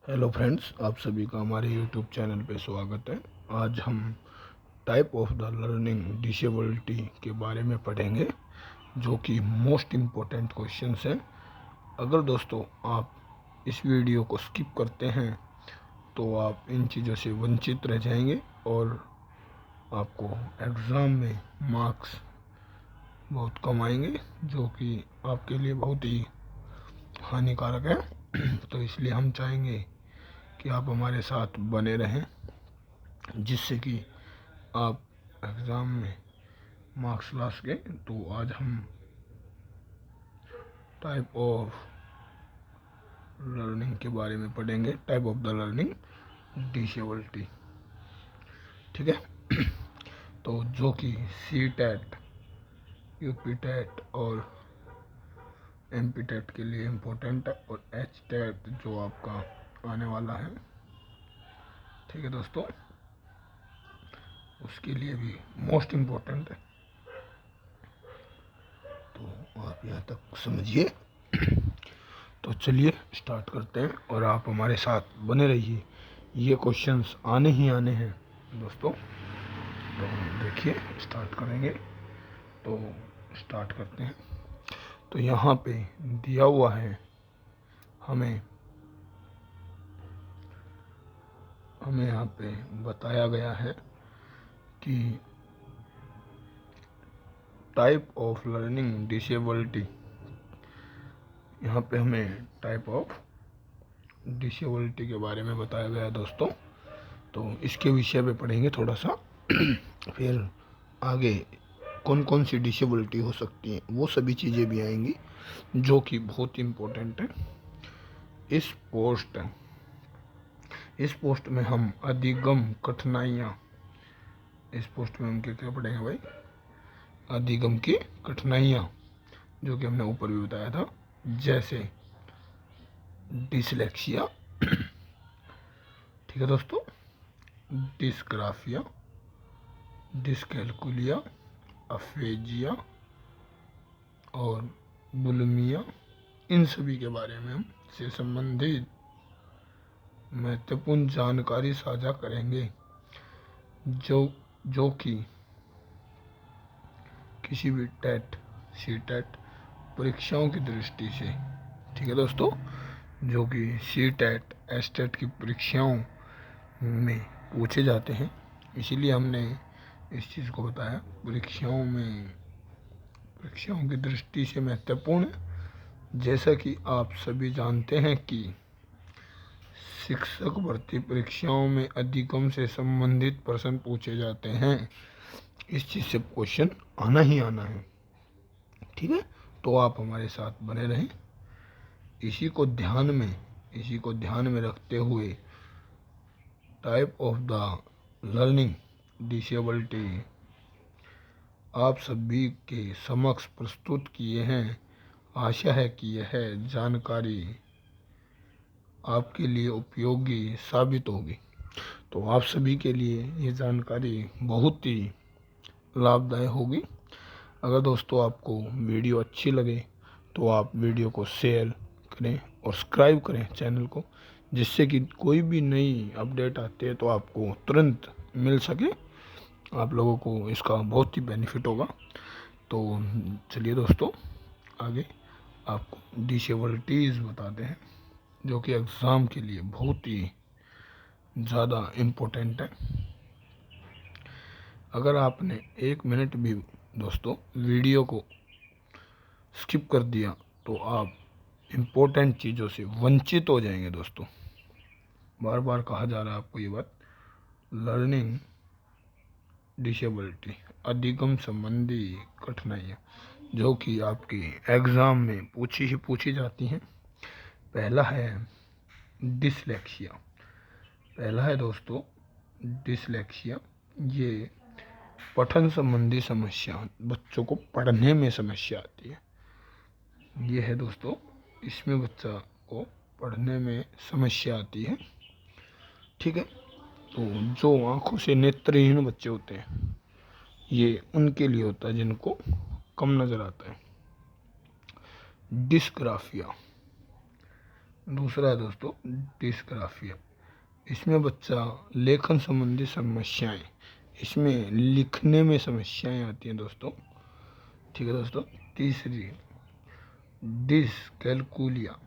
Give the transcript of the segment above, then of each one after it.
Hello friends, आप सभी का हमारे यूट्यूब चैनल पे स्वागत है। आज हम type of the learning disability के बारे में पढ़ेंगे, जो कि मोस्ट इम्पोर्टेंट क्वेश्चंस हैं। अगर दोस्तों आप इस वीडियो को स्किप करते हैं तो आप इन चीज़ों से वंचित रह जाएंगे और आपको एग्ज़ाम में मार्क्स बहुत कम आएंगे, जो कि आपके लिए बहुत ही हानिकारक है। तो इसलिए हम चाहेंगे कि आप हमारे साथ बने रहें, जिससे कि आप एग्ज़ाम में मार्क्स ला सकें। तो आज हम टाइप ऑफ लर्निंग के बारे में पढ़ेंगे, type of the learning disability. ठीक है। तो जो कि सी टेट, यूपी टेट और एमपी टेट के लिए इम्पोर्टेंट है, और एच टेट जो आपका आने वाला है, ठीक है दोस्तों, उसके लिए भी मोस्ट इम्पोर्टेंट है। तो आप यहाँ तक समझिए। तो चलिए स्टार्ट करते हैं और आप हमारे साथ बने रहिए। ये क्वेश्चंस आने ही आने हैं दोस्तों। तो देखिए, स्टार्ट करेंगे। तो स्टार्ट करते हैं। तो यहाँ पे दिया हुआ है हमें यहाँ पे बताया गया है कि टाइप ऑफ लर्निंग डिसेबिलिटी। यहाँ पे हमें टाइप ऑफ डिसेबिलिटी के बारे में बताया गया है दोस्तों। तो इसके विषय पे पढ़ेंगे थोड़ा सा। फिर आगे कौन कौन सी डिसेबिलिटी हो सकती हैं वो सभी चीज़ें भी आएंगी, जो कि बहुत इम्पोर्टेंट है। इस पोस्ट में हम अधिगम कठिनाइयाँ, इस पोस्ट में हम क्या क्या पढ़ेंगे भाई? अधिगम की कठिनाइयाँ, जो कि हमने ऊपर भी बताया था, जैसे डिसलेक्सिया, ठीक है दोस्तों, डिस्ग्राफिया, डिस्कैलकुलिया, अफेजिया और बुलिमिया, इन सभी के बारे में हम से संबंधित महत्वपूर्ण जानकारी साझा करेंगे, जो कि किसी भी टेट, सी टेट परीक्षाओं की दृष्टि से, ठीक है दोस्तों, जो कि सी टेट, एस टेट की परीक्षाओं में पूछे जाते हैं। इसीलिए हमने इस चीज़ को बताया, परीक्षाओं की दृष्टि से महत्वपूर्ण। जैसा कि आप सभी जानते हैं कि शिक्षक भर्ती परीक्षाओं में अधिगम से संबंधित प्रश्न पूछे जाते हैं। इस चीज़ से क्वेश्चन आना ही आना है, ठीक है। तो आप हमारे साथ बने रहें। इसी को ध्यान में रखते हुए type of the learning disability आप सभी के समक्ष प्रस्तुत किए हैं। आशा है कि यह जानकारी आपके लिए उपयोगी साबित होगी। तो आप सभी के लिए ये जानकारी बहुत ही लाभदायक होगी। अगर दोस्तों आपको वीडियो अच्छी लगे तो आप वीडियो को शेयर करें और सब्सक्राइब करें चैनल को, जिससे कि कोई भी नई अपडेट आती है तो आपको तुरंत मिल सके। आप लोगों को इसका बहुत ही बेनिफिट होगा। तो चलिए दोस्तों, आगे आपको डिसेबिलिटीज़ बताते हैं, जो कि एग्ज़ाम के लिए बहुत ही ज़्यादा इम्पोर्टेंट है। अगर आपने 1 मिनट भी दोस्तों वीडियो को स्किप कर दिया तो आप इम्पोर्टेंट चीज़ों से वंचित हो जाएंगे दोस्तों। बार बार कहा जा रहा है आपको ये बात। लर्निंग डिसेबिलिटी, अधिगम संबंधी कठिनाइयाँ, जो कि आपकी एग्ज़ाम में पूछी जाती हैं। पहला है डिसलेक्सिया। पहला है दोस्तों डिसलेक्सिया। ये पठन संबंधी समस्या, बच्चों को पढ़ने में समस्या आती है। ये है दोस्तों, इसमें बच्चा को पढ़ने में समस्या आती है, ठीक है। तो जो आंखों से नेत्रहीन बच्चे होते हैं, ये उनके लिए होता है, जिनको कम नज़र आता है। डिस्ग्राफिया, दूसरा है दोस्तों डिस्ग्राफिया। इसमें बच्चा लेखन संबंधी समस्याएं, इसमें लिखने में समस्याएं आती हैं दोस्तों। ठीक है दोस्तों। तीसरी डिसकैलकुलिया,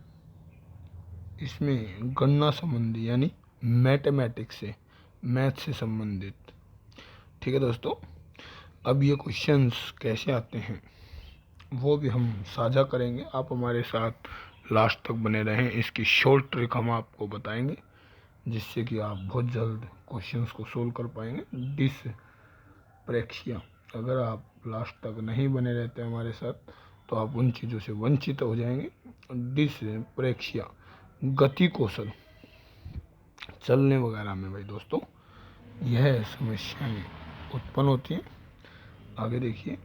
इसमें गणना संबंधी यानी मैथमेटिक्स से, मैथ से संबंधित। ठीक है दोस्तों। अब ये क्वेश्चंस कैसे आते हैं वो भी हम साझा करेंगे, आप हमारे साथ लास्ट तक बने रहें। इसकी शॉर्ट ट्रिक हम आपको बताएंगे जिससे कि आप बहुत जल्द क्वेश्चंस को सोल्व कर पाएंगे। डिसप्रेक्सिया, अगर आप लास्ट तक नहीं बने रहते हमारे साथ तो आप उन चीज़ों से वंचित हो जाएंगे। डिसप्रेक्सिया गति कौशल, चलने वगैरह में भाई दोस्तों यह समस्याएं उत्पन्न होती हैं। आगे देखिए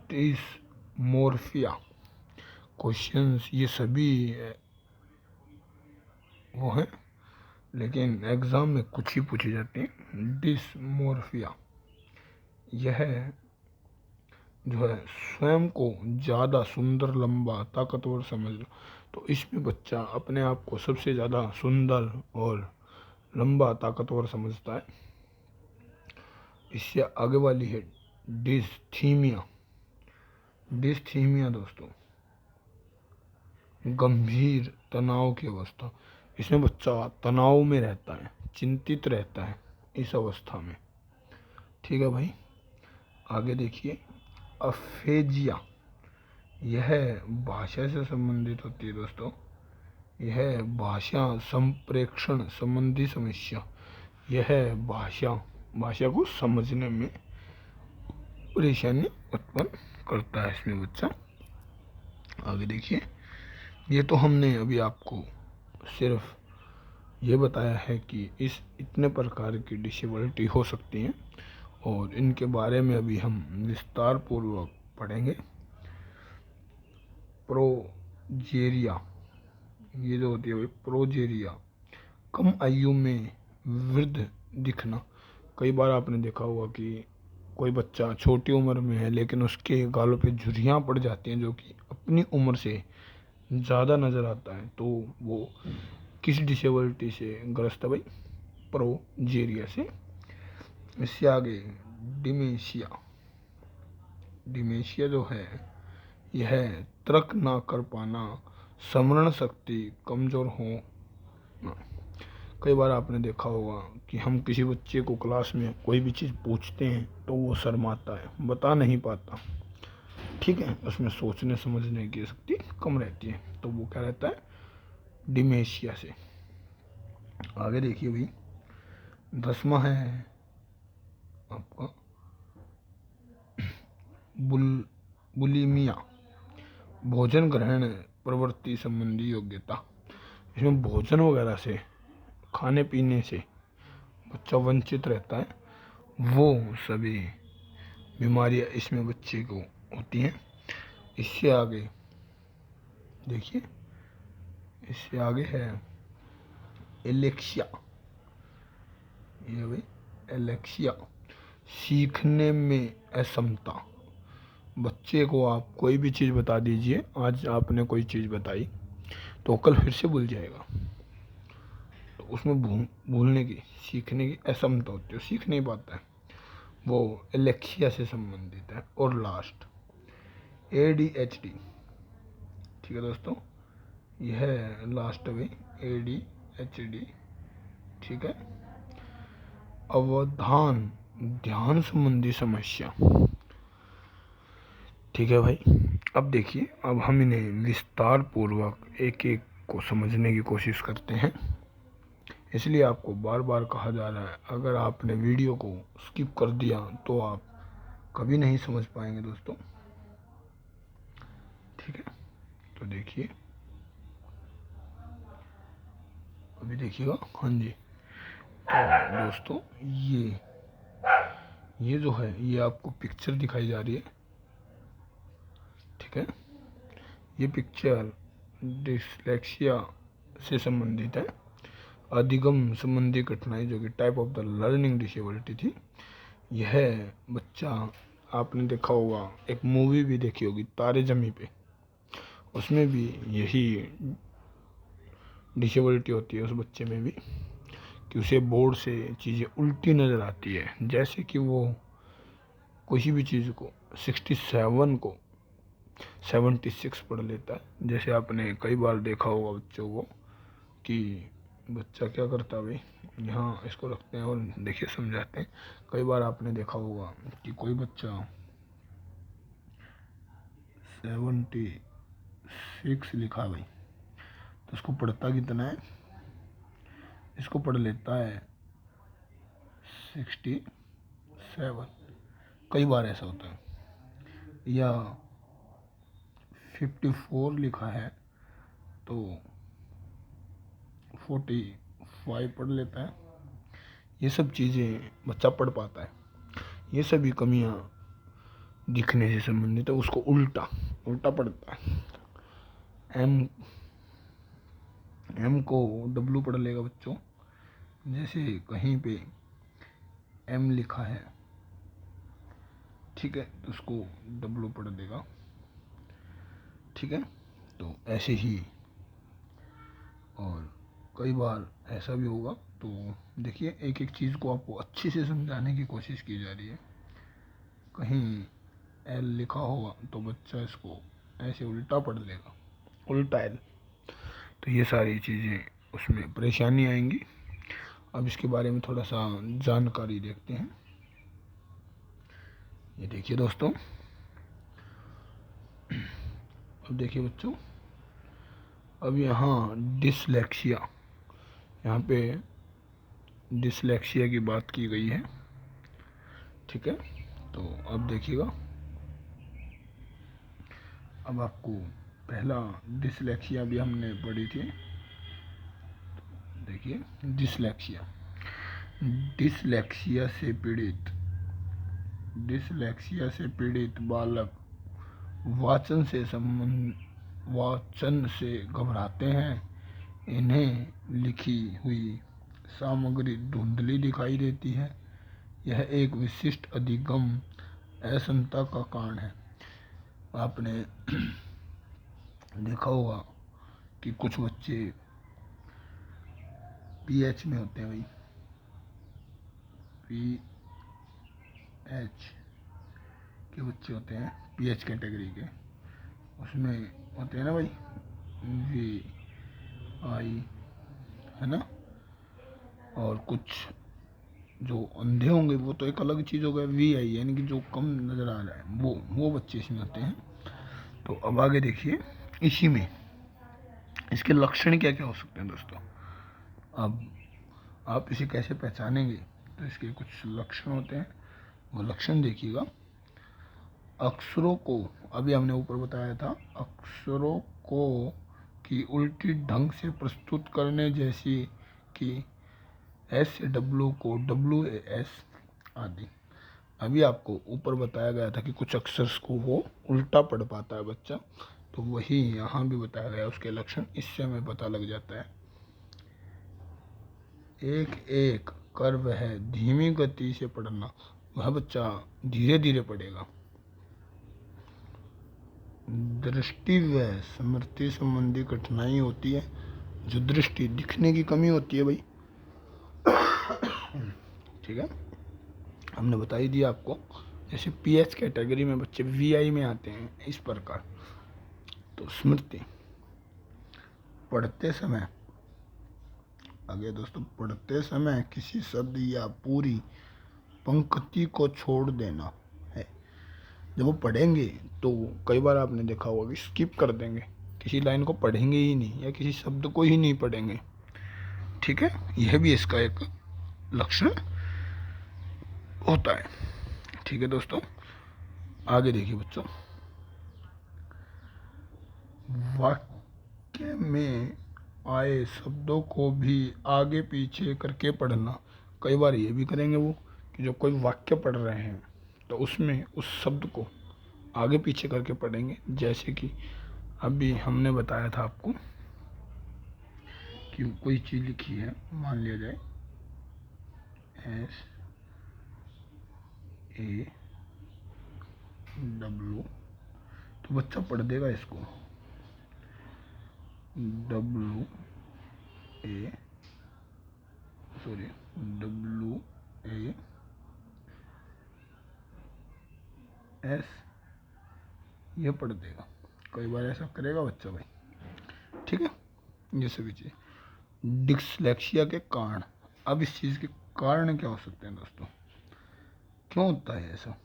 डिसमोर्फिया क्वेश्चंस, ये सभी वो हैं लेकिन एग्ज़ाम में कुछ ही पूछी जाती हैं। डिसमोर्फिया यह जो है स्वयं को ज़्यादा सुंदर, लंबा, ताकतवर समझना। तो इसमें बच्चा अपने आप को सबसे ज़्यादा सुंदर और लंबा, ताकतवर समझता है। इससे आगे वाली है डिस्थीमिया। डिस्थीमिया दोस्तों गंभीर तनाव की अवस्था। इसमें बच्चा तनाव में रहता है, चिंतित रहता है इस अवस्था में। ठीक है भाई। आगे देखिए अफेजिया, यह भाषा से संबंधित होती है दोस्तों। यह भाषा संप्रेक्षण संबंधी समस्या, यह भाषा को समझने में परेशानी उत्पन्न करता है इसमें बच्चा। आगे देखिए, ये तो हमने अभी आपको सिर्फ ये बताया है कि इस इतने प्रकार की डिसेबिलिटी हो सकती हैं और इनके बारे में अभी हम विस्तार पूर्वक पढ़ेंगे। प्रोजेरिया, ये जो होती है भाई प्रोजेरिया, कम आयु में वृद्ध दिखना। कई बार आपने देखा होगा कि कोई बच्चा छोटी उम्र में है लेकिन उसके गालों पे झुर्रियाँ पड़ जाती हैं जो कि अपनी उम्र से ज़्यादा नज़र आता है। तो वो किस डिसेबिलिटी से ग्रस्त है भाई? प्रोजेरिया से। इससे आगे डिमेंशिया। डिमेंशिया जो है यह तर्क ना कर पाना, स्मरण शक्ति कमज़ोर हो। कई बार आपने देखा होगा कि हम किसी बच्चे को क्लास में कोई भी चीज़ पूछते हैं तो वो शर्माता है, बता नहीं पाता। ठीक है, उसमें सोचने समझने की शक्ति कम रहती है, तो वो क्या रहता है? डिमेंशिया से। आगे देखिए भाई 10वां है आपका बुलिमिया, भोजन ग्रहण प्रवृत्ति संबंधी योग्यता। इसमें भोजन वगैरह से, खाने पीने से बच्चा वंचित रहता है, वो सभी बीमारियां इसमें बच्चे को होती हैं। इससे आगे देखिए, इससे आगे है एलेक्सिया। ये भाई एलेक्सिया, सीखने में असमता। बच्चे को आप कोई भी चीज़ बता दीजिए, आज आपने कोई चीज़ बताई तो कल फिर से भूल जाएगा, तो उसमें भूलने की, सीखने की असमता होती है, सीख नहीं पाता है, वो एलेक्सिया से संबंधित है। और लास्ट ADHD। ठीक है दोस्तों, यह लास्ट है भाई ADHD। ठीक है, अवधान ध्यान संबंधी समस्या। ठीक है भाई। अब देखिए, अब हम इन्हें विस्तार पूर्वक एक एक को समझने की कोशिश करते हैं। इसलिए आपको बार बार कहा जा रहा है, अगर आपने वीडियो को स्किप कर दिया तो आप कभी नहीं समझ पाएंगे दोस्तों। ठीक है, तो देखिए, अभी देखिएगा। हाँ जी, तो दोस्तों ये जो है ये आपको पिक्चर दिखाई जा रही है। ठीक है, ये पिक्चर डिसलेक्सिया से संबंधित है, अधिगम संबंधी कठिनाई जो कि type of the learning disability थी। यह बच्चा, आपने देखा होगा, एक मूवी भी देखी होगी तारे जमी पे, उसमें भी यही डिसेबिलिटी होती है उस बच्चे में भी, कि उसे बोर्ड से चीज़ें उल्टी नज़र आती है। जैसे कि वो किसी भी चीज़ को 67 को 76 पढ़ लेता है। जैसे आपने कई बार देखा होगा बच्चों को कि बच्चा क्या करता है भाई, यहाँ इसको रखते हैं और देखिए समझाते हैं। कई बार आपने देखा होगा कि कोई बच्चा 76 लिखा भाई, तो उसको पढ़ता कितना है, इसको पढ़ लेता है 67। कई बार ऐसा होता है। या 54 लिखा है तो 45 पढ़ लेता है। ये सब चीज़ें बच्चा पढ़ पाता है। ये सभी कमियां दिखने से संबंधित है। उसको उल्टा पढ़ता है। एम को डब्लू पढ़ लेगा बच्चों। जैसे कहीं पे एम लिखा है, ठीक है, तो उसको डब्लू पढ़ देगा, ठीक है। तो ऐसे ही और कई बार ऐसा भी होगा। तो देखिए एक एक चीज़ को आपको अच्छे से समझाने की कोशिश की जा रही है। कहीं एल लिखा होगा तो बच्चा इसको ऐसे उल्टा पढ़ लेगा, उल्टा एल। तो ये सारी चीज़ें उसमें परेशानी आएंगी। अब इसके बारे में थोड़ा सा जानकारी देखते हैं। ये देखिए दोस्तों, अब देखिए बच्चों, अब यहाँ डिसलेक्सिया, यहाँ पे डिसलेक्सिया की बात की गई है, ठीक है। तो अब देखिएगा, अब आपको पहला डिसलेक्सिया भी हमने पढ़ी थी। देखिए डिसलेक्सिया, डिसलेक्सिया से पीड़ित बालक वाचन से घबराते हैं। इन्हें लिखी हुई सामग्री धुंधली दिखाई देती है। यह एक विशिष्ट अधिगम असमता का कारण है। आपने देखा होगा कि कुछ बच्चे पीएच में होते हैं भाई, पीएच के बच्चे होते हैं, पीएच कैटेगरी के, उसमें होते हैं ना भाई VI, है ना। और कुछ जो अंधे होंगे वो तो एक अलग चीज़ हो गया, VI यानी कि जो कम नज़र आ रहा है, वो बच्चे इसमें होते हैं। तो अब आगे देखिए, इसी में इसके लक्षण क्या क्या हो सकते हैं दोस्तों। अब आप इसे कैसे पहचानेंगे, तो इसके कुछ लक्षण होते हैं, वो लक्षण देखिएगा। अक्षरों को, अभी हमने ऊपर बताया था, अक्षरों को की उल्टी ढंग से प्रस्तुत करने, जैसी कि SW को WAS आदि। अभी आपको ऊपर बताया गया था कि कुछ अक्षर को वो उल्टा पढ़ पाता है बच्चा, तो वही यहाँ भी बताया गया उसके लक्षण, इससे हमें पता लग जाता है। एक एक कर वह धीमी गति से पढ़ना, वह बच्चा धीरे धीरे पढ़ेगा। दृष्टि व स्मृति संबंधी कठिनाई होती है, जो दृष्टि दिखने की कमी होती है भाई, ठीक है, हमने बता ही दिया आपको। जैसे पीएच कैटेगरी में बच्चे VI में आते हैं, इस प्रकार। तो स्मृति, पढ़ते समय, आगे दोस्तों, पढ़ते समय किसी शब्द या पूरी पंक्ति को छोड़ देना है। जब वो पढ़ेंगे तो कई बार आपने देखा होगा कि स्किप कर देंगे, किसी लाइन को पढ़ेंगे ही नहीं या किसी शब्द को ही नहीं पढ़ेंगे, ठीक है। यह भी इसका एक लक्षण होता है, ठीक है दोस्तों। आगे देखिए बच्चों, वाक्य में आए शब्दों को भी आगे पीछे करके पढ़ना। कई बार ये भी करेंगे वो कि जो कोई वाक्य पढ़ रहे हैं तो उसमें उस शब्द को आगे पीछे करके पढ़ेंगे। जैसे कि अभी हमने बताया था आपको कि कोई चीज़ लिखी है, मान लिया जाए SAW, तो बच्चा पढ़ देगा इसको, WAS ये पढ़ देगा। कई बार ऐसा करेगा बच्चा भाई, ठीक है। ये सभी चीज़ डिसलेक्सिया के कारण। अब इस चीज़ के कारण क्या हो सकते हैं दोस्तों, क्यों होता है ऐसा?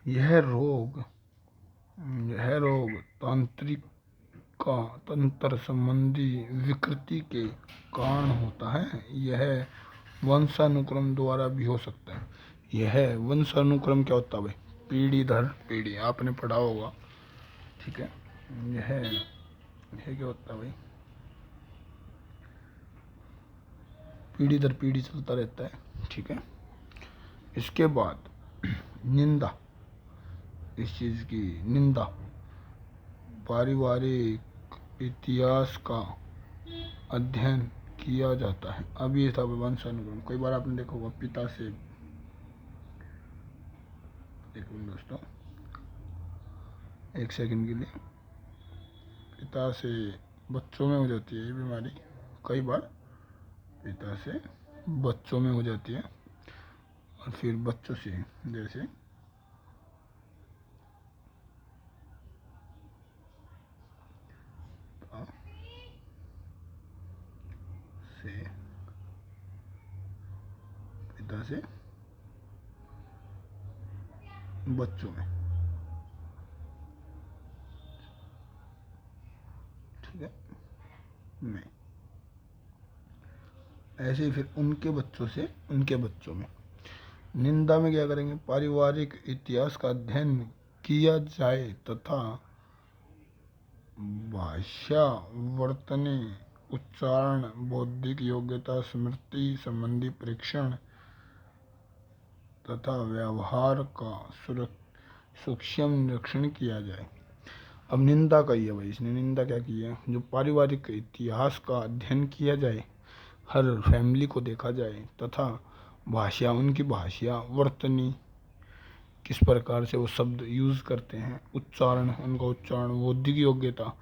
यह रोग तंत्र संबंधी विकृति के कारण होता है। यह वंशानुक्रम द्वारा भी हो सकता है। यह वंशानुक्रम क्या होता है भाई? पीढ़ी दर पीढ़ी, आपने पढ़ा होगा, ठीक है। यह क्या होता है भाई? पीढ़ी दर पीढ़ी चलता रहता है, ठीक है। इसके बाद निंदा, इस चीज़ की निंदा, पारिवारिक इतिहास का अध्ययन किया जाता है। अब ये था वंशानुक्रम। कई बार आपने देखा होगा पिता से, एक मिनट दोस्तों, एक सेकंड के लिए, पिता से बच्चों में हो जाती है ये बीमारी। कई बार पिता से बच्चों में हो जाती है और फिर बच्चों से, जैसे पिता से बच्चों में, ठीक है। में ऐसे ही फिर उनके बच्चों से उनके बच्चों में। निंदा में क्या करेंगे? पारिवारिक इतिहास का अध्ययन किया जाए तथा भाषा, वर्तनी, उच्चारण, बौद्धिक योग्यता, स्मृति संबंधी परीक्षण तथा व्यवहार का सूक्ष्म निरीक्षण किया जाए। अब निंदा का ही है भाई, इसने निंदा क्या की है? जो पारिवारिक इतिहास का अध्ययन किया जाए, हर फैमिली को देखा जाए, तथा भाषा, उनकी भाषा, वर्तनी, किस प्रकार से वो शब्द यूज़ करते हैं, उच्चारण, उनका उच्चारण, बौद्धिक योग्यता,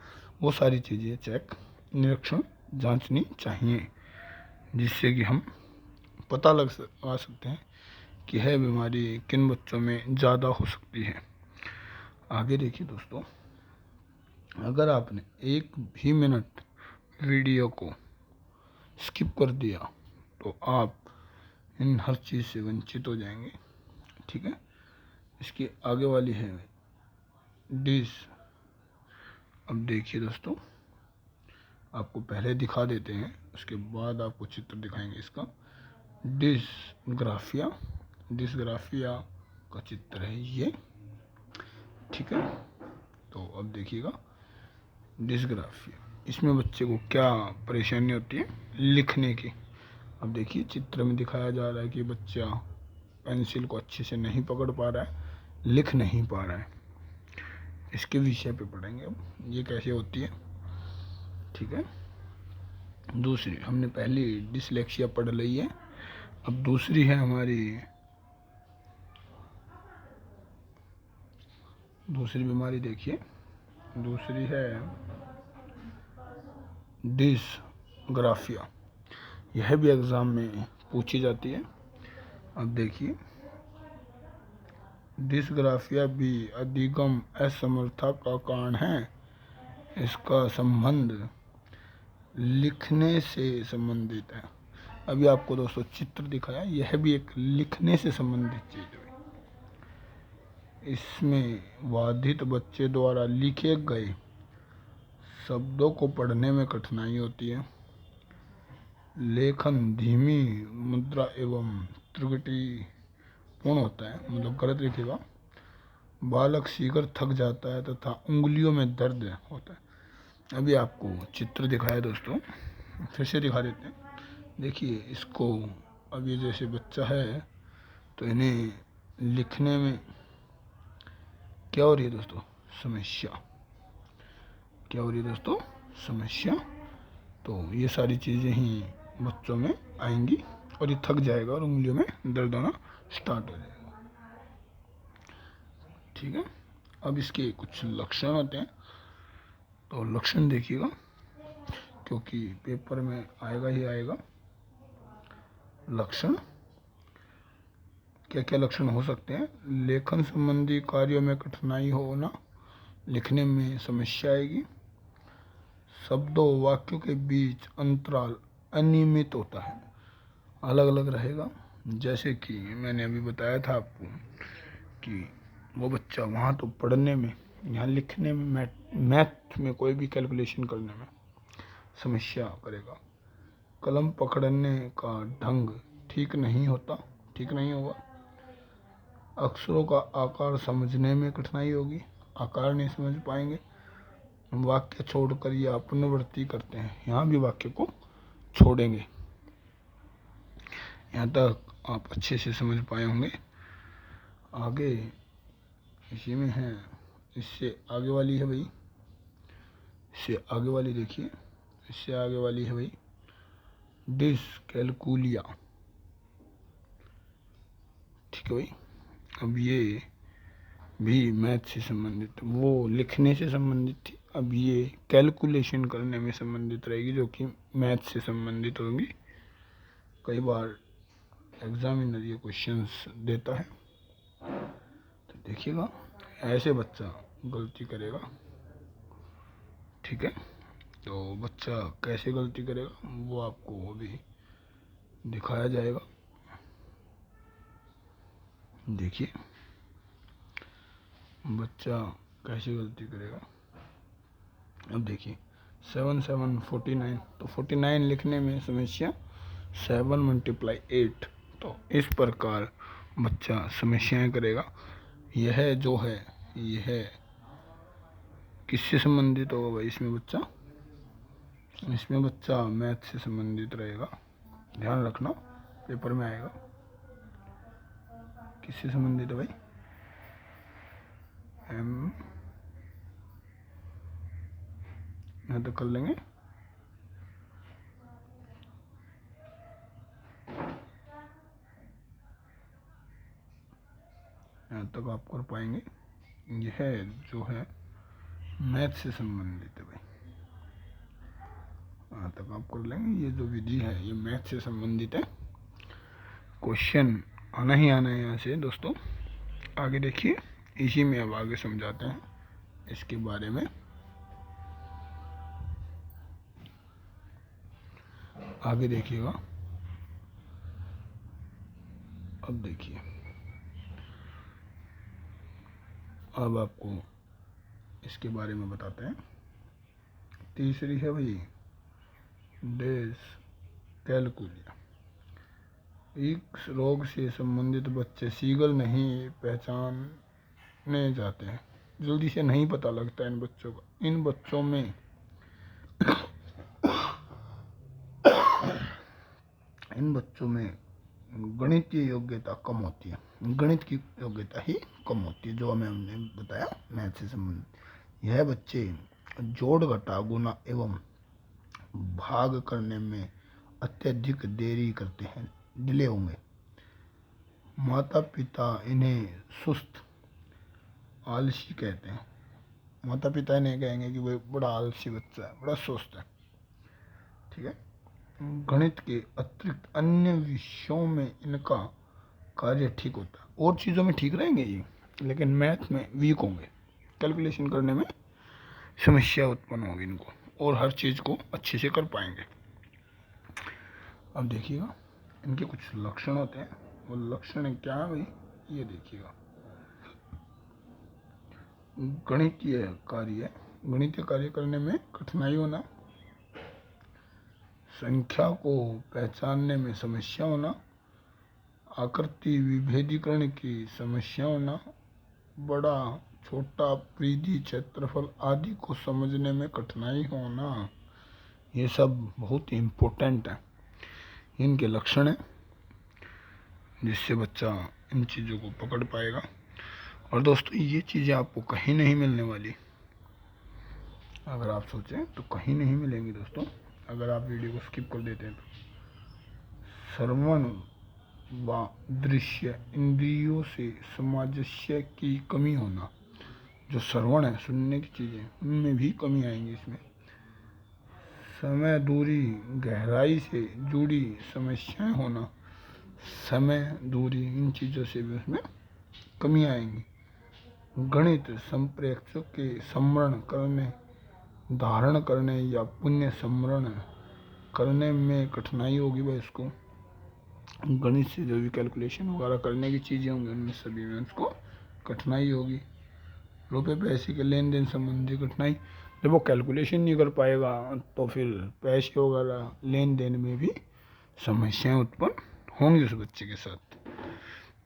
वो सारी चीज़ें चेक, निरीक्षण, जांचनी चाहिए, जिससे कि हम पता आ सकते हैं कि है बीमारी किन बच्चों में ज़्यादा हो सकती है। आगे देखिए दोस्तों, अगर आपने एक भी मिनट वीडियो को स्किप कर दिया तो आप इन हर चीज़ से वंचित हो जाएंगे, ठीक है। इसकी आगे वाली है डिस। अब देखिए दोस्तों, आपको पहले दिखा देते हैं, उसके बाद आपको चित्र दिखाएंगे इसका। डिस्ग्राफिया का चित्र है ये, ठीक है। तो अब देखिएगा डिस्ग्राफिया, इसमें बच्चे को क्या परेशानी होती है? लिखने की। अब देखिए चित्र में दिखाया जा रहा है कि बच्चा पेंसिल को अच्छे से नहीं पकड़ पा रहा है, लिख नहीं पा रहा है। इसके विषय पे पढ़ेंगे अब, ये कैसे होती है, ठीक है। दूसरी, हमने पहली डिसलेक्सिया पढ़ ली है, अब दूसरी है हमारी, दूसरी बीमारी देखिए, दूसरी है डिसग्राफिया। यह भी एग्ज़ाम में पूछी जाती है। अब देखिए, डिसग्राफिया भी अधिगम असमर्थता का कारण है। इसका संबंध लिखने से संबंधित है। अभी आपको दोस्तों चित्र दिखाया, यह भी एक लिखने से संबंधित चीज़ है। इसमें बाधित बच्चे द्वारा लिखे गए शब्दों को पढ़ने में कठिनाई होती है। लेखन धीमी मुद्रा एवं त्रुटिपूर्ण होता है, मतलब गलत लिखेगा। बालक शीघ्र थक जाता है तथा उंगलियों में दर्द होता है। अभी आपको चित्र दिखाया दोस्तों, फिर से दिखा देते हैं। देखिए इसको, अब ये जैसे बच्चा है तो इन्हें लिखने में क्या हो रही है दोस्तों? समस्या। क्या हो रही है दोस्तों? समस्या। तो ये सारी चीज़ें ही बच्चों में आएंगी और ये थक जाएगा और उंगलियों में दर्द होना स्टार्ट हो जाएगा, ठीक है। अब इसके कुछ लक्षण होते हैं। तो लक्षण देखिएगा, क्योंकि पेपर में आएगा ही आएगा। लक्षण क्या क्या लक्षण हो सकते हैं? लेखन संबंधी कार्यों में कठिनाई होना, लिखने में समस्या आएगी, शब्दों वाक्यों के बीच अंतराल अनियमित होता है, अलग अलग रहेगा। जैसे कि मैंने अभी बताया था आपको कि वो बच्चा वहाँ तो पढ़ने में, यहाँ लिखने में, मैथ में कोई भी कैलकुलेशन करने में समस्या करेगा। कलम पकड़ने का ढंग ठीक नहीं होगा। अक्षरों का आकार समझने में कठिनाई होगी, आकार नहीं समझ पाएंगे। वाक्य छोड़कर या पुनरावृत्ति करते हैं, यहाँ भी वाक्य को छोड़ेंगे। यहाँ तक आप अच्छे से समझ पाए होंगे। आगे इसी में है, इससे आगे वाली है भाई, इससे आगे वाली देखिए, इससे आगे वाली है भाई डिसकैलकुलिया। ठीक है भाई। अब ये भी मैथ से संबंधित, वो लिखने से संबंधित थी, अब ये कैलकुलेशन करने में संबंधित रहेगी, जो कि मैथ से संबंधित होगी। कई बार एग्जामिनर ये क्वेश्चंस देता है, तो देखिएगा ऐसे बच्चा गलती करेगा। ठीक है, तो बच्चा कैसे गलती करेगा वो आपको अभी दिखाया जाएगा। देखिए बच्चा कैसे गलती करेगा। अब देखिए 7 7 49, तो 49 लिखने में समस्या, 7 × 8, तो इस प्रकार बच्चा समस्याएं करेगा। यह जो है यह किससे संबंधित होगा भाई? इसमें बच्चा मैथ से संबंधित रहेगा, ध्यान रखना, पेपर में आएगा। किससे संबंधित है भाई? यहाँ तक कर लेंगे। यहाँ तक आप कर पाएंगे। यह जो है मैथ से संबंधित है भाई, यहाँ तक आप कर लेंगे। ये जो विधि है ये मैथ से संबंधित है, क्वेश्चन आना ही आना है यहाँ से दोस्तों। आगे देखिए, इसी में अब आगे समझाते हैं इसके बारे में। आगे देखिएगा, अब देखिए, अब आपको इसके बारे में बताते हैं। तीसरी है भाई डिसकैलकुलिया। इस रोग से संबंधित बच्चे सीगल नहीं पहचाने जाते हैं, जल्दी से नहीं पता लगता इन बच्चों का। इन बच्चों में गणितीय योग्यता कम होती है, गणित की योग्यता ही कम होती है, जो हमने बताया मैथ से संबंधित। यह बच्चे जोड़ घटा गुना एवं भाग करने में अत्यधिक देरी करते हैं, डिले होंगे। माता पिता इन्हें सुस्त आलसी कहते हैं। माता पिता इन्हें कहेंगे कि भाई बड़ा आलसी बच्चा है, बड़ा सुस्त है। ठीक है। गणित के अतिरिक्त अन्य विषयों में इनका कार्य ठीक होता है, और चीज़ों में ठीक रहेंगे ये, लेकिन मैथ में वीक होंगे, कैलकुलेशन करने में समस्या उत्पन्न होगी इनको, और हर चीज़ को अच्छे से कर पाएंगे। अब देखिएगा इनके कुछ लक्षण होते हैं, वो लक्षण क्या है भाई? ये देखिएगा, गणितीय कार्य करने में कठिनाई होना, संख्या को पहचानने में समस्या होना, आकृति विभेदीकरण की समस्या होना, बड़ा छोटा परिधि क्षेत्रफल आदि को समझने में कठिनाई होना, ये सब बहुत इम्पोर्टेंट है, इनके लक्षण हैं, जिससे बच्चा इन चीज़ों को पकड़ पाएगा। और दोस्तों ये चीज़ें आपको कहीं नहीं मिलने वाली, अगर आप सोचें तो कहीं नहीं मिलेंगी दोस्तों, अगर आप वीडियो को स्किप कर देते हैं तो। श्रवण व दृश्य इंद्रियों से सामंजस्य की कमी होना, जो श्रवण है, सुनने की चीज़ें, उनमें भी कमी आएंगी इसमें। समय, दूरी, गहराई से जुड़ी समस्याएं होना, समय, दूरी, इन चीज़ों से भी उसमें कमी आएंगी। गणित, संप्रेक्षक के स्मरण करने, धारण करने या पुण्य स्मरण करने में कठिनाई होगी भाई उसको। गणित से जो भी कैलकुलेशन वगैरह करने की चीज़ें होंगी उनमें सभी में उसको कठिनाई होगी। रुपये पैसे के लेन देन संबंधी कठिनाई, जब वो कैलकुलेशन नहीं कर पाएगा तो फिर पैसे वगैरह लेन देन में भी समस्याएं उत्पन्न होंगी उस बच्चे के साथ।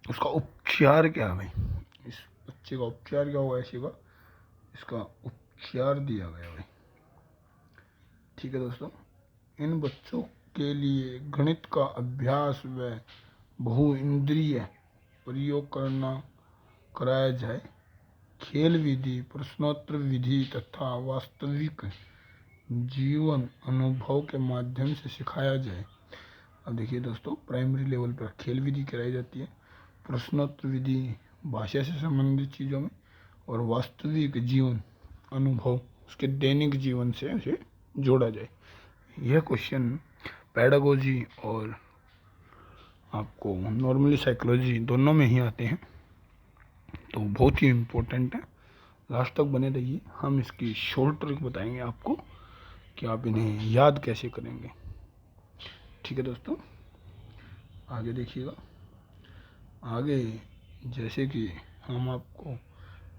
उसका उपचार क्या है भाई, इस बच्चे का उपचार क्या होगा ऐसे का, इसका उपचार दिया गया भाई। ठीक है दोस्तों, इन बच्चों के लिए गणित का अभ्यास व बहु इंद्रिय प्रयोग कराया जाए। खेल विधि, प्रश्नोत्तर विधि तथा वास्तविक जीवन अनुभव के माध्यम से सिखाया जाए। अब देखिए दोस्तों, प्राइमरी लेवल पर खेल विधि कराई जाती है, प्रश्नोत्तर विधि भाषा से संबंधित चीज़ों में, और वास्तविक जीवन अनुभव उसके दैनिक जीवन से उसे जोड़ा जाए। यह क्वेश्चन पैडागोजी और आपको नॉर्मली साइकोलॉजी दोनों में ही आते हैं, तो बहुत ही इम्पोर्टेंट है। लास्ट तक बने रहिए, हम इसकी शॉर्ट ट्रिक बताएंगे आपको कि आप इन्हें याद कैसे करेंगे। ठीक है दोस्तों, आगे देखिएगा। आगे जैसे कि हम आपको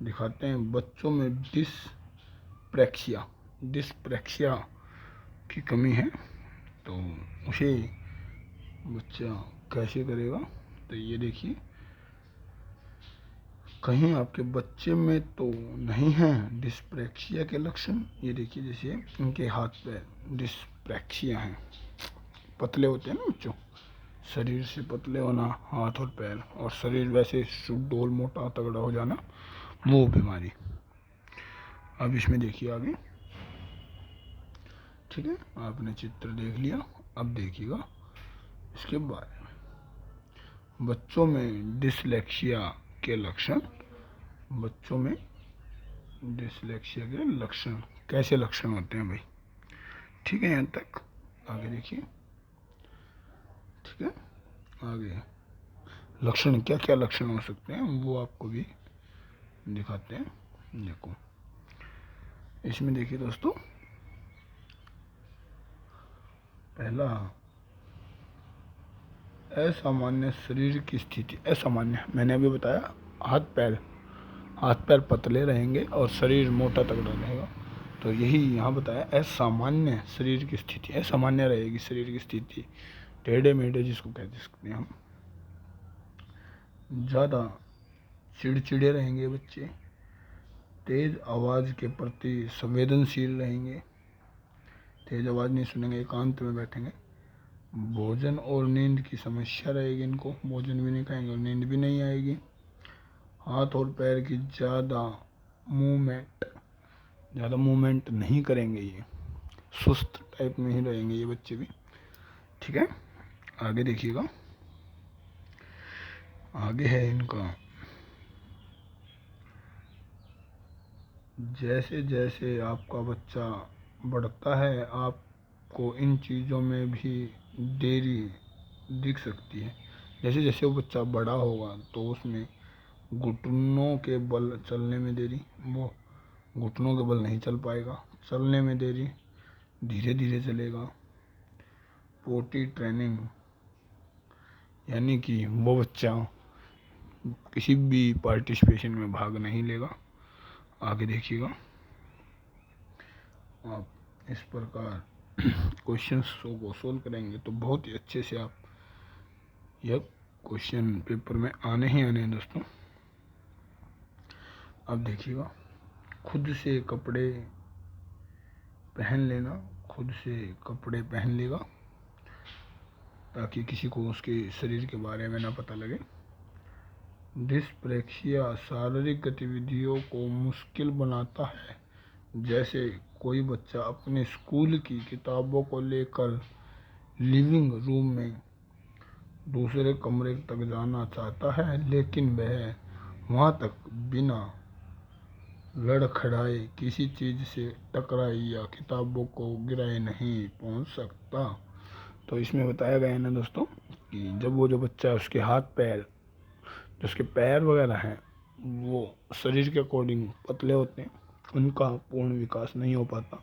दिखाते हैं बच्चों में डिस्प्रैक्सिया की कमी है, तो उसे बच्चा कैसे करेगा। तो ये देखिए, कहीं आपके बच्चे में तो नहीं है डिस्प्रैक्सिया के लक्षण। ये देखिए, जैसे इनके हाथ पैर डिस्प्रैक्सिया हैं, पतले होते हैं ना बच्चों, शरीर से पतले होना हाथ और पैर, और शरीर वैसे सुडौल मोटा तगड़ा हो जाना, वो बीमारी। अब इसमें देखिए आगे। ठीक है, आपने चित्र देख लिया, अब देखिएगा इसके बारे में। बच्चों में डिसलेक्सिया के लक्षण, बच्चों में डिसलेक्सिया के लक्षण, कैसे लक्षण होते हैं भाई। ठीक है, यहाँ तक आगे देखिए। ठीक है, आगे लक्षण, क्या क्या लक्षण हो सकते हैं वो आपको भी दिखाते हैं। देखो इसमें देखिए दोस्तों, पहला असामान्य शरीर की स्थिति। असामान्य मैंने अभी बताया, हाथ पैर पतले रहेंगे और शरीर मोटा तगड़ा रहेगा, तो यही यहाँ बताया असामान्य शरीर की स्थिति। असामान्य रहेगी शरीर की स्थिति, टेढ़े मेढ़े जिसको कह सकते हैं हम। ज़्यादा चिड़चिड़े रहेंगे बच्चे, तेज आवाज़ के प्रति संवेदनशील रहेंगे, तेज आवाज़ नहीं सुनेंगे, एकांत में बैठेंगे। भोजन और नींद की समस्या रहेगी, इनको भोजन भी नहीं खाएंगे और नींद भी नहीं आएगी। हाथ और पैर की ज़्यादा मूवमेंट नहीं करेंगे, ये सुस्त टाइप में ही रहेंगे ये बच्चे भी। ठीक है, आगे देखिएगा। आगे है इनका, जैसे जैसे आपका बच्चा बढ़ता है आपको इन चीज़ों में भी देरी दिख सकती है। जैसे जैसे वो बच्चा बड़ा होगा तो उसमें घुटनों के बल चलने में देरी, वो घुटनों के बल नहीं चल पाएगा, चलने में देरी, धीरे धीरे चलेगा। पोटी ट्रेनिंग, यानी कि वो बच्चा किसी भी पार्टिसिपेशन में भाग नहीं लेगा। आगे देखिएगा, आप इस प्रकार क्वेश्चंस को सोल्व करेंगे तो बहुत ही अच्छे से आप यह क्वेश्चन पेपर में आने ही आने हैं दोस्तों। अब देखिएगा, खुद से कपड़े पहन लेना, खुद से कपड़े पहन लेगा ताकि किसी को उसके शरीर के बारे में ना पता लगे। डिस्प्रैक्सिया शारीरिक गतिविधियों को मुश्किल बनाता है, जैसे कोई बच्चा अपने स्कूल की किताबों को लेकर लिविंग रूम में दूसरे कमरे तक जाना चाहता है, लेकिन वह वहां तक बिना लड़खड़ाए, किसी चीज़ से टकराए या किताबों को गिराए नहीं पहुंच सकता। तो इसमें बताया गया है ना दोस्तों कि जब वो जो बच्चा है उसके हाथ पैर, जो उसके पैर वगैरह हैं वो शरीर के अकॉर्डिंग पतले होते हैं, उनका पूर्ण विकास नहीं हो पाता,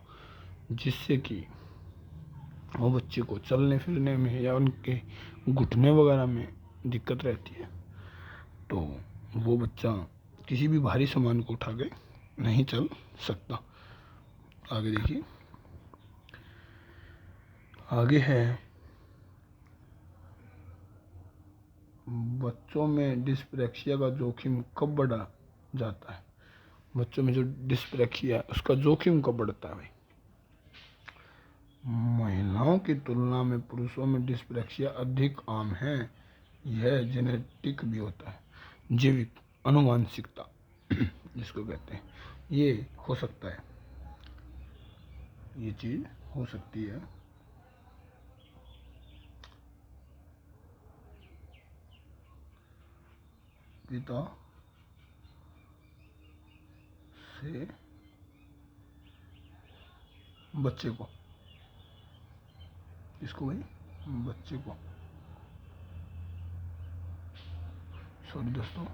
जिससे कि वो बच्चे को चलने फिरने में या उनके घुटने वगैरह में दिक्कत रहती है। तो वो बच्चा किसी भी भारी सामान को उठा के नहीं चल सकता। आगे देखिए, आगे है बच्चों में डिस्प्रैक्सिया का जोखिम कब बढ़ा जाता है। बच्चों में जो डिस्प्रैक्सिया है उसका जोखिम कब बढ़ता है भाई। महिलाओं की तुलना में पुरुषों में डिस्प्रैक्सिया अधिक आम है। यह जेनेटिक भी होता है, जैविक अनुवांशिकता जिसको कहते हैं, ये हो सकता है, ये चीज हो सकती है। पिता से बच्चे को, इसको भाई बच्चे को, सॉरी दोस्तों,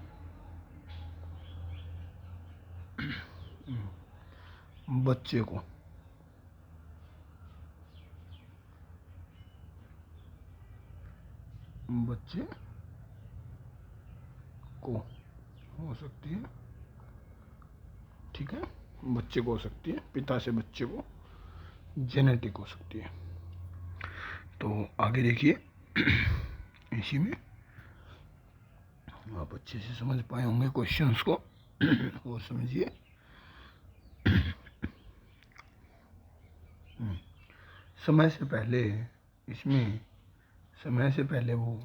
बच्चे को बच्चे को हो सकती है, ठीक है, बच्चे को हो सकती है, पिता से बच्चे को जेनेटिक हो सकती है। तो आगे देखिए इसी में आप अच्छे से समझ पाए होंगे क्वेश्चंस को और समझिए। समय से पहले, इसमें समय से पहले वो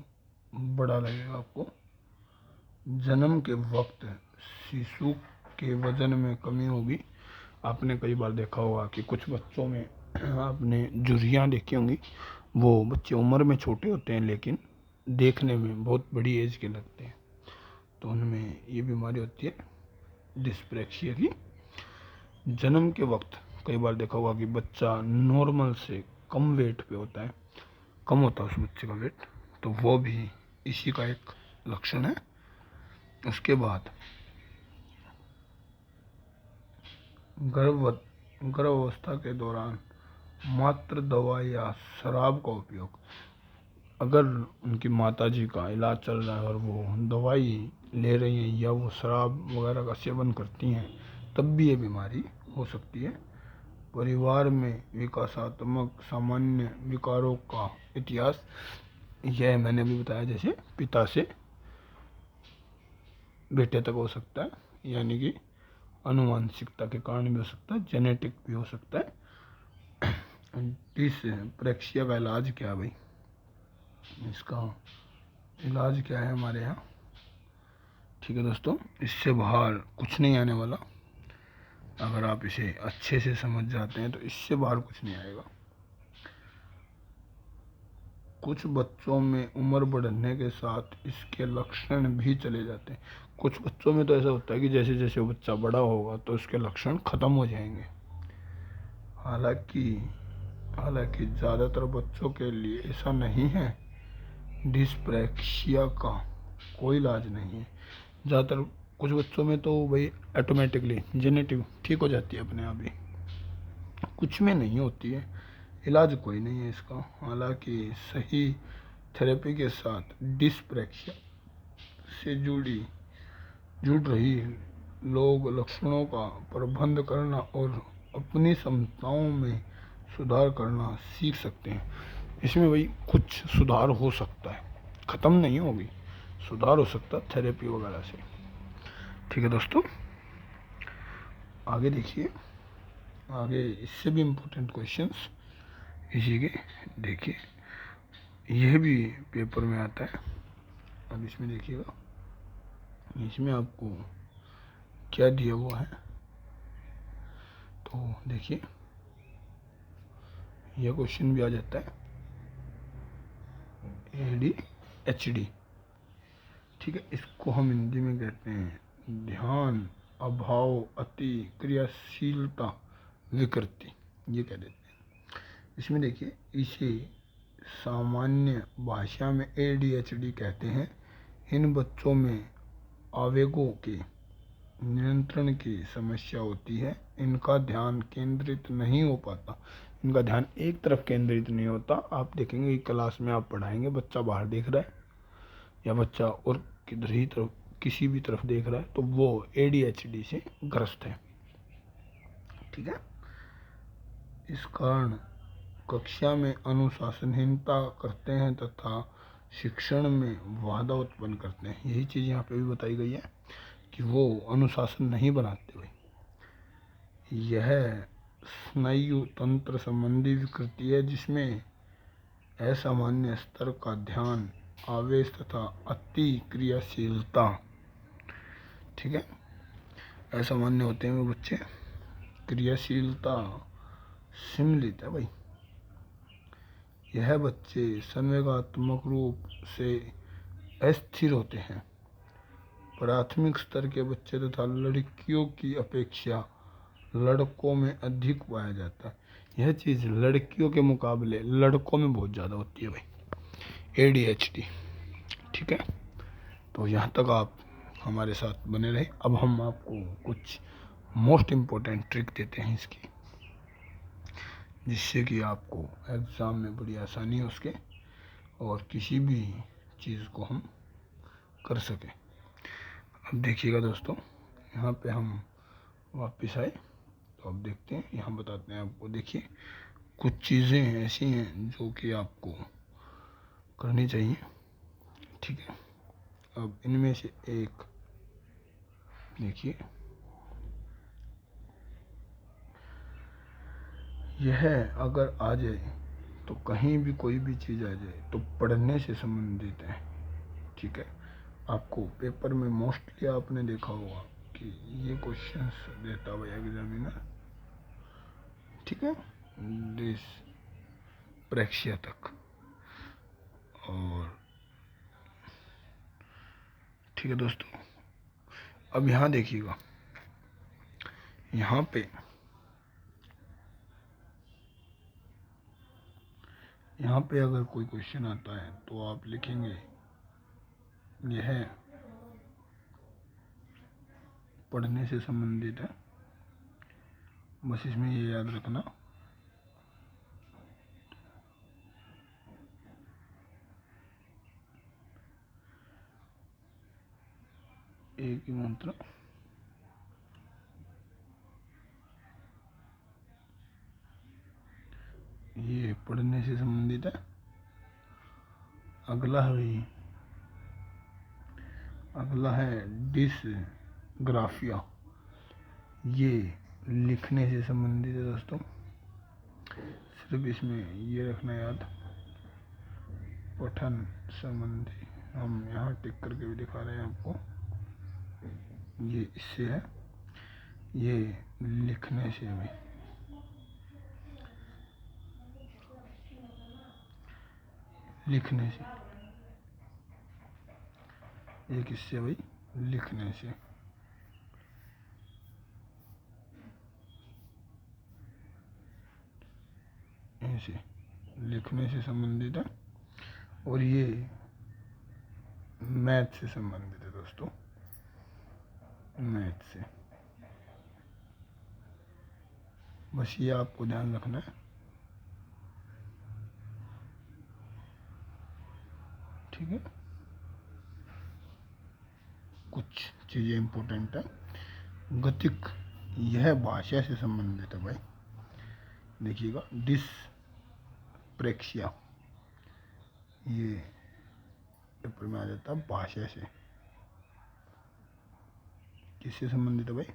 बड़ा लगेगा आपको। जन्म के वक्त शिशु के वजन में कमी होगी। आपने कई बार देखा होगा कि कुछ बच्चों में आपने झुर्रियाँ देखी होंगी, वो बच्चे उम्र में छोटे होते हैं लेकिन देखने में बहुत बड़ी एज के लगते हैं। तो उनमें ये बीमारी होती है डिस्प्रैक्सिया की। जन्म के वक्त कई बार देखा होगा कि बच्चा नॉर्मल से कम वेट पे होता है, कम होता है उस बच्चे का वेट, तो वो भी इसी का एक लक्षण है। उसके बाद गर्भावस्था के दौरान मात्र दवा या शराब का उपयोग, अगर उनकी माताजी का इलाज चल रहा है और वो दवाई ले रही हैं या वो शराब वगैरह का सेवन करती हैं, तब भी ये बीमारी हो सकती है। परिवार में विकासात्मक सामान्य विकारों का इतिहास, यह मैंने भी बताया, जैसे पिता से बेटे तक हो सकता है, यानी कि अनुवांशिकता के कारण भी हो सकता है, जेनेटिक भी हो सकता है। डिस्प्रैक्सिया का इलाज क्या है भाई, इसका इलाज क्या है हमारे यहाँ, ठीक है दोस्तों, इससे बाहर कुछ नहीं आने वाला। अगर आप इसे अच्छे से समझ जाते हैं तो इससे बाहर कुछ नहीं आएगा। कुछ बच्चों में उम्र बढ़ने के साथ इसके लक्षण भी चले जाते हैं। कुछ बच्चों में तो ऐसा होता है कि जैसे जैसे वो बच्चा बड़ा होगा तो उसके लक्षण खत्म हो जाएंगे। हालांकि हालांकि ज़्यादातर बच्चों के लिए ऐसा नहीं है। डिस्प्रैक्सिया का कोई इलाज नहीं है। ज़्यादातर कुछ बच्चों में तो भाई ऑटोमेटिकली जेनेटिक ठीक हो जाती है अपने आप ही, कुछ में नहीं होती है, इलाज कोई नहीं है इसका। हालांकि सही थेरेपी के साथ डिस्प्रैक्सिया से जुड़ रही लोग लक्षणों का प्रबंधन करना और अपनी क्षमताओं में सुधार करना सीख सकते हैं। इसमें भाई कुछ सुधार हो सकता है, ख़त्म नहीं होगी, सुधार हो सकता है थेरेपी वगैरह से, ठीक है दोस्तों। आगे देखिए, आगे इससे भी इम्पोर्टेंट क्वेश्चंस इसी के देखिए, यह भी पेपर में आता है। अब इसमें देखिएगा, इसमें आपको क्या दिया हुआ है, तो देखिए यह क्वेश्चन भी आ जाता है ADHD, ठीक है, इसको हम हिंदी में कहते हैं ध्यान अभाव, अति क्रियाशीलता, विकृति, ये कह देते हैं। इसमें देखिए, इसे सामान्य भाषा में ADHD कहते हैं। इन बच्चों में आवेगों के नियंत्रण की समस्या होती है। इनका ध्यान केंद्रित नहीं हो पाता, इनका ध्यान एक तरफ केंद्रित नहीं होता। आप देखेंगे कि क्लास में आप पढ़ाएंगे, बच्चा बाहर देख रहा है या बच्चा और किधर ही तरफ किसी भी तरफ देख रहा है, तो वो ADHD से ग्रस्त है। ठीक है। इस कारण कक्षा में अनुशासनहीनता करते हैं तथा शिक्षण में बाधा उत्पन्न करते हैं। यही चीज़ यहाँ पे भी बताई गई है कि वो अनुशासन नहीं बनाते हुए। यह स्नायु तंत्र संबंधी विकृति है जिसमें असामान्य स्तर का ध्यान, आवेश तथा अति क्रियाशीलता, ठीक है, असामान्य होते हैं वो बच्चे। क्रियाशीलता सम्मिलित है भाई। यह बच्चे संवेगात्मक रूप से अस्थिर होते हैं। प्राथमिक स्तर के बच्चे तथा लड़कियों की अपेक्षा लड़कों में अधिक पाया जाता है। यह चीज़ लड़कियों के मुकाबले लड़कों में बहुत ज़्यादा होती है भाई, ADHD। ठीक है, तो यहाँ तक आप हमारे साथ बने रहे। अब हम आपको कुछ मोस्ट इम्पोर्टेंट ट्रिक देते हैं इसकी, जिससे कि आपको एग्ज़ाम में बड़ी आसानी हो सके और किसी भी चीज़ को हम कर सकें। अब देखिएगा दोस्तों, यहाँ पे हम वापस आए तो अब देखते हैं, यहाँ बताते हैं आपको। देखिए, कुछ चीज़ें ऐसी हैं जो कि आपको करनी चाहिए। ठीक है, अब इनमें से एक देखिए, यह अगर आ जाए तो कहीं भी कोई भी चीज़ आ जाए तो पढ़ने से संबंधित है। ठीक है, आपको पेपर में मोस्टली आपने देखा होगा कि ये क्वेश्चंस देता हुआ एग्जामिनर। ठीक है, दिस परीक्षा तक। और ठीक है दोस्तों, अब यहाँ देखिएगा, यहाँ पे अगर कोई क्वेश्चन आता है तो आप लिखेंगे यह पढ़ने से संबंधित है। बस इसमें ये याद रखना, एक ही मंत्र, ये पढ़ने से संबंधित है। अगला है डिसग्राफिया, ये लिखने से संबंधित है दोस्तों। सिर्फ इसमें ये रखना याद, पठन संबंधी। हम यहाँ टिक करके भी दिखा रहे हैं आपको, ये इससे है, ये लिखने से भी। लिखने से एक इससे भाई, लिखने से। ऐसे लिखने से संबंधित है। और ये मैथ से संबंधित है दोस्तों, मैथ से। बस ये आपको ध्यान रखना है। ठीक है, कुछ चीज़ें इम्पोर्टेंट है। गतिक, यह भाषा से संबंधित है भाई। देखिएगा, डिसप्रेक्सिया, ये पेपर में आ जाता है भाषा से। किससे संबंधित है भाई?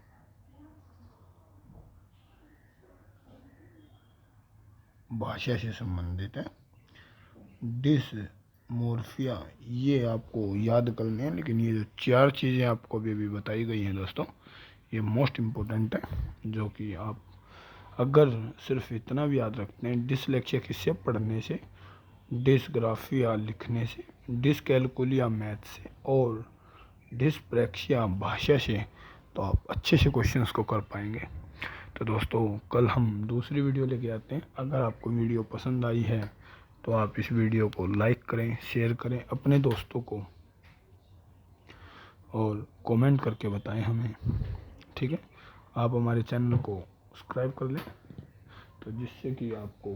भाषा से संबंधित है। डिसमोर्फिया, ये आपको याद करने हैं, लेकिन ये जो 4 चीज़ें आपको अभी बताई गई हैं दोस्तों, ये मोस्ट इम्पोर्टेंट है, जो कि आप अगर सिर्फ इतना भी याद रखते हैं, डिसलेक्सिया किससे, पढ़ने से, डिसग्राफिया लिखने से, डिसकैलकुलिया मैथ से और डिसप्रेक्सिया भाषा से, तो आप अच्छे से क्वेश्चंस को कर पाएंगे। तो दोस्तों कल हम दूसरी वीडियो लेके आते हैं। अगर आपको वीडियो पसंद आई है तो आप इस वीडियो को लाइक करें, शेयर करें अपने दोस्तों को और कमेंट करके बताएं हमें, ठीक है। आप हमारे चैनल को सब्सक्राइब कर लें तो जिससे कि आपको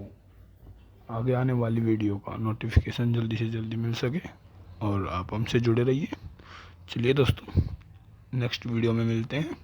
आगे आने वाली वीडियो का नोटिफिकेशन जल्दी से जल्दी मिल सके और आप हमसे जुड़े रहिए। चलिए दोस्तों, नेक्स्ट वीडियो में मिलते हैं।